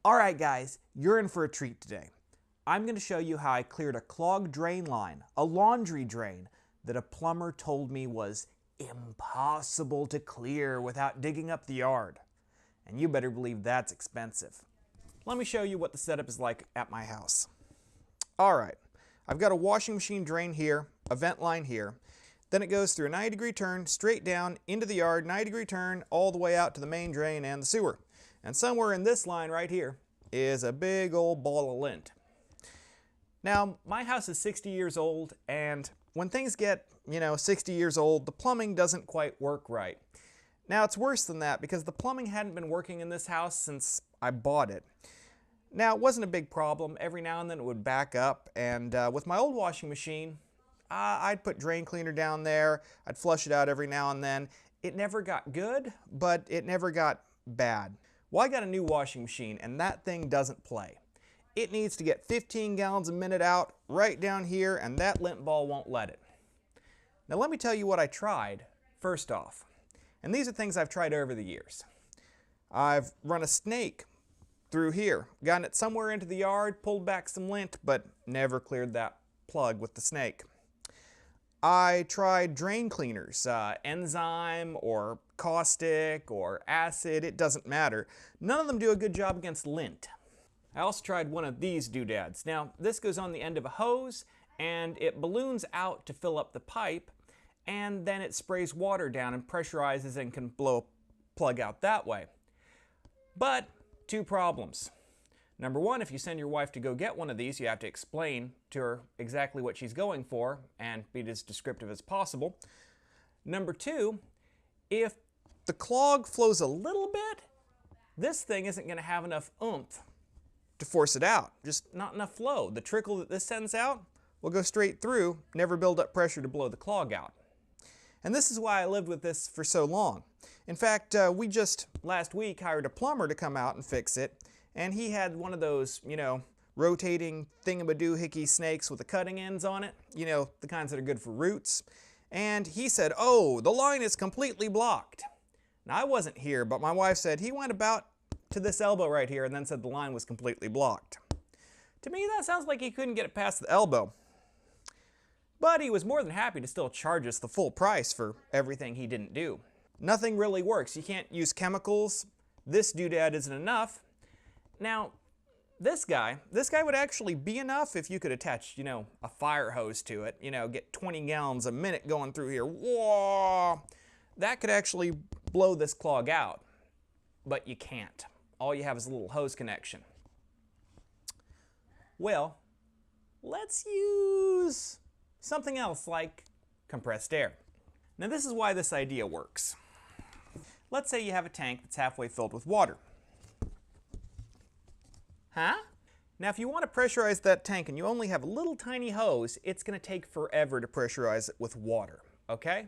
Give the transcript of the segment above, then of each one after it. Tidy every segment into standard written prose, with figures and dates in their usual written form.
Alright guys, you're in for a treat today. I'm going to show you how I cleared a clogged drain line, a laundry drain, that a plumber told me was impossible to clear without digging up the yard. And you better believe that's expensive. Let me show you what the setup is like at my house. Alright, I've got a washing machine drain here, a vent line here. Then it goes through a 90-degree turn, straight down into the yard, 90-degree turn, all the way out to the main drain and the sewer. And somewhere in this line right here is a big old ball of lint. Now, my house is 60 years old, and when things get, 60 years old, the plumbing doesn't quite work right. Now, it's worse than that because the plumbing hadn't been working in this house since I bought it. Now, it wasn't a big problem. Every now and then it would back up, and with my old washing machine, I'd put drain cleaner down there. I'd flush it out every now and then. It never got good, but it never got bad. Well, I got a new washing machine, and that thing doesn't play. It needs to get 15 gallons a minute out right down here, and that lint ball won't let it. Now let me tell you what I tried first off. And these are things I've tried over the years. I've run a snake through here, gotten it somewhere into the yard, pulled back some lint, but never cleared that plug with the snake. I tried drain cleaners, enzyme or caustic or acid, it doesn't matter. None of them do a good job against lint. I also tried one of these doodads. Now, this goes on the end of a hose and it balloons out to fill up the pipe, and then it sprays water down and pressurizes and can blow a plug out that way. But two problems. Number one, if you send your wife to go get one of these, you have to explain to her exactly what she's going for and be as descriptive as possible. Number two, if the clog flows a little bit, this thing isn't going to have enough oomph to force it out. Just not enough flow. The trickle that this sends out will go straight through, never build up pressure to blow the clog out. And this is why I lived with this for so long. In fact, we just last week hired a plumber to come out and fix it. And he had one of those, rotating thingamadoohickey snakes with the cutting ends on it. The kinds that are good for roots. And he said, "Oh, the line is completely blocked." Now, I wasn't here, but my wife said he went about to this elbow right here and then said the line was completely blocked. To me, that sounds like he couldn't get it past the elbow. But he was more than happy to still charge us the full price for everything he didn't do. Nothing really works. You can't use chemicals. This doodad isn't enough. Now, this guy would actually be enough if you could attach, a fire hose to it, get 20 gallons a minute going through here. Whoa! That could actually blow this clog out, but you can't. All you have is a little hose connection. Well, let's use something else like compressed air. Now, this is why this idea works. Let's say you have a tank that's halfway filled with water. Huh? Now, if you want to pressurize that tank and you only have a little tiny hose, it's going to take forever to pressurize it with water, okay?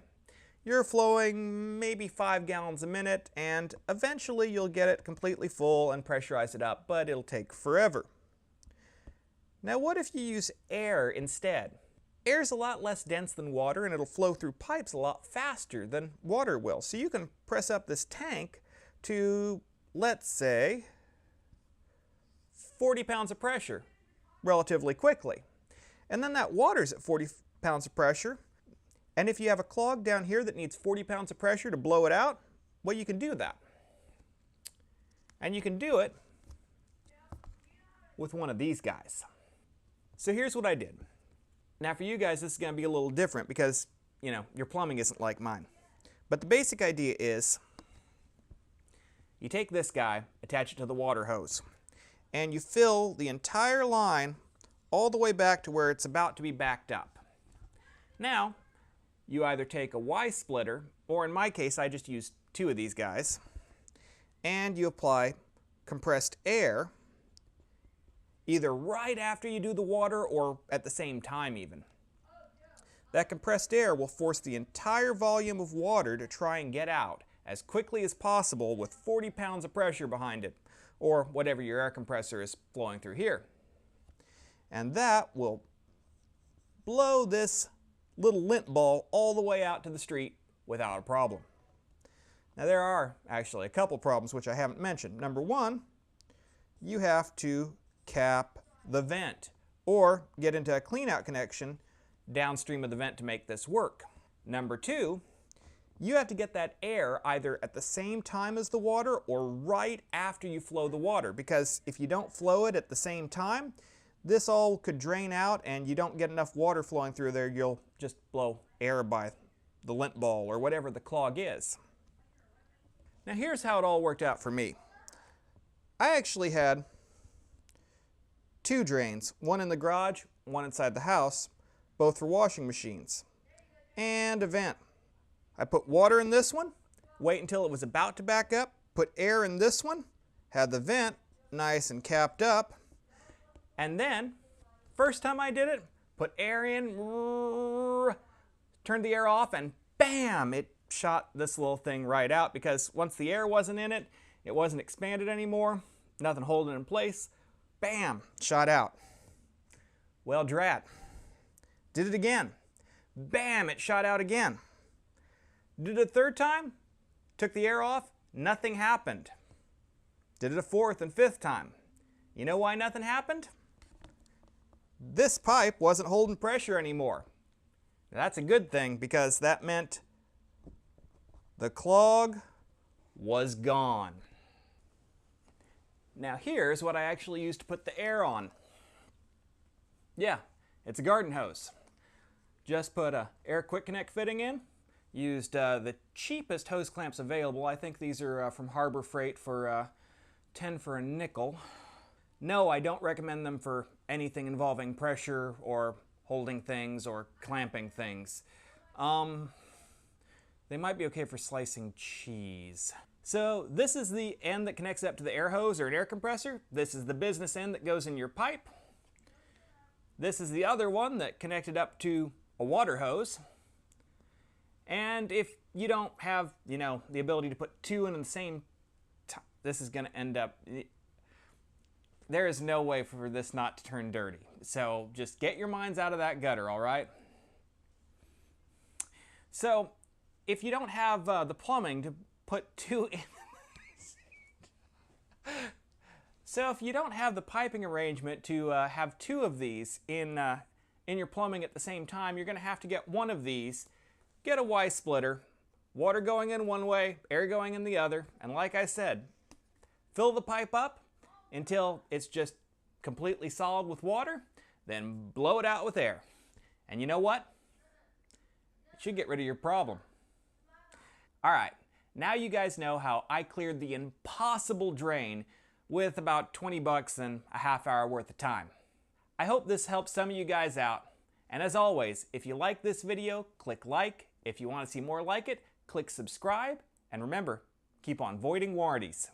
You're flowing maybe 5 gallons a minute, and eventually you'll get it completely full and pressurize it up, but it'll take forever. Now, what if you use air instead? Air's a lot less dense than water, and it'll flow through pipes a lot faster than water will. So you can press up this tank to, let's say, 40 pounds of pressure relatively quickly. And then that water's at 40 pounds of pressure. And if you have a clog down here that needs 40 pounds of pressure to blow it out, well, you can do that. And you can do it with one of these guys. So here's what I did. Now for you guys, this is going to be a little different because, your plumbing isn't like mine. But the basic idea is you take this guy, attach it to the water hose, and you fill the entire line all the way back to where it's about to be backed up. Now, you either take a Y splitter, or in my case, I just used 2 of these guys, and you apply compressed air either right after you do the water or at the same time even. That compressed air will force the entire volume of water to try and get out as quickly as possible with 40 pounds of pressure behind it, or whatever your air compressor is flowing through here. And that will blow this little lint ball all the way out to the street without a problem. Now there are actually a couple problems which I haven't mentioned. Number one, you have to cap the vent or get into a cleanout connection downstream of the vent to make this work. Number two, you have to get that air either at the same time as the water or right after you flow the water, because if you don't flow it at the same time, this all could drain out and you don't get enough water flowing through there, you'll just blow air by the lint ball or whatever the clog is. Now here's how it all worked out for me. I actually had two drains, one in the garage, one inside the house, both for washing machines, and a vent. I put water in this one, wait until it was about to back up, put air in this one, had the vent nice and capped up, and then, first time I did it, put air in, turned the air off, and bam, it shot this little thing right out, because once the air wasn't in it, it wasn't expanded anymore, nothing holding it in place, bam, shot out. Well, drat. Did it again. Bam, it shot out again. Did it a third time, took the air off, nothing happened. Did it a fourth and fifth time. You know why nothing happened? This pipe wasn't holding pressure anymore. Now, that's a good thing, because that meant the clog was gone. Now here's what I actually used to put the air on. Yeah, it's a garden hose. Just put a air quick connect fitting in. Used the cheapest hose clamps available. I think these are from Harbor Freight for 10 for a nickel. No, I don't recommend them for anything involving pressure or holding things or clamping things. They might be okay for slicing cheese. So this is the end that connects up to the air hose or an air compressor. This is the business end that goes in your pipe. This is the other one that connected up to a water hose. And if you don't have, the ability to put two in the same time, this is going to end up, there is no way for this not to turn dirty. So just get your minds out of that gutter, all right? So if you don't have the plumbing to put two in, so if you don't have the piping arrangement to have two of these in your plumbing at the same time, you're going to have to get one of these. Get a Y splitter, water going in one way, air going in the other, and like I said, fill the pipe up until it's just completely solid with water, then blow it out with air. And you know what? It should get rid of your problem. All right, now you guys know how I cleared the impossible drain with about 20 bucks and a half hour worth of time. I hope this helps some of you guys out. And as always, if you like this video, click like. If you want to see more like it, click subscribe. And remember, keep on voiding warranties.